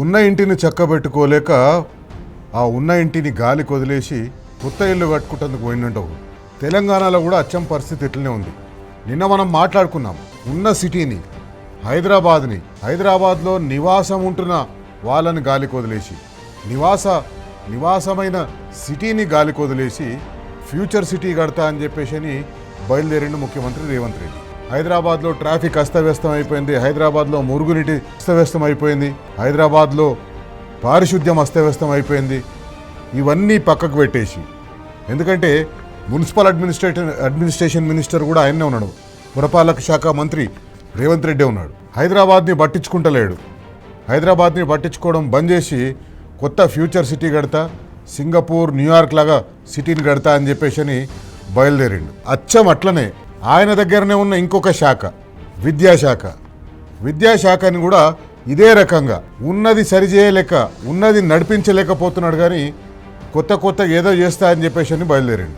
ఉన్న ఇంటిని చక్కబెట్టుకోలేక ఆ ఉన్న ఇంటిని గాలి కొదిలేసి కొత్త ఇల్లు కట్టుకుంటందుకు పోయినట్టు తెలంగాణలో కూడా అచ్చం పరిస్థితి ఇట్లనే ఉంది. నిన్న మనం మాట్లాడుకున్నాం ఉన్న సిటీని హైదరాబాద్లో నివాసం ఉంటున్న వాళ్ళని గాలి కొదిలేసి నివాసమైన సిటీని గాలి కొదిలేసి ఫ్యూచర్ సిటీ కడతా అని చెప్పేసి బయలుదేరిండు ముఖ్యమంత్రి రేవంత్ రెడ్డి. హైదరాబాద్లో ట్రాఫిక్ అస్తవ్యస్తం అయిపోయింది, హైదరాబాద్లో మురుగునీటి అస్తవ్యస్తం అయిపోయింది, హైదరాబాద్లో పారిశుద్ధ్యం అస్తవ్యస్తం అయిపోయింది. ఇవన్నీ పక్కకు పెట్టేసి, ఎందుకంటే మున్సిపల్ అడ్మినిస్ట్రేషన్ మినిస్టర్ కూడా ఆయనే ఉన్నాడు, పురపాలక శాఖ మంత్రి రేవంత్ రెడ్డి ఉన్నాడు. హైదరాబాద్ని పట్టించుకుంటలేడు. హైదరాబాద్ని పట్టించుకోవడం బంద్ చేసి కొత్త ఫ్యూచర్ సిటీ కడతా, సింగపూర్ న్యూయార్క్ లాగా సిటీని కడతా అని చెప్పేసి బయలుదేరిండు. అచ్చం అట్లనే ఆయన దగ్గరనే ఉన్న ఇంకొక శాఖ విద్యాశాఖని కూడా ఇదే రకంగా ఉన్నది సరిచేయలేక ఉన్నది నడిపించలేకపోతున్నాడు. కానీ కొత్త ఏదో చేస్తా అని చెప్పేసి బయలుదేరిండు.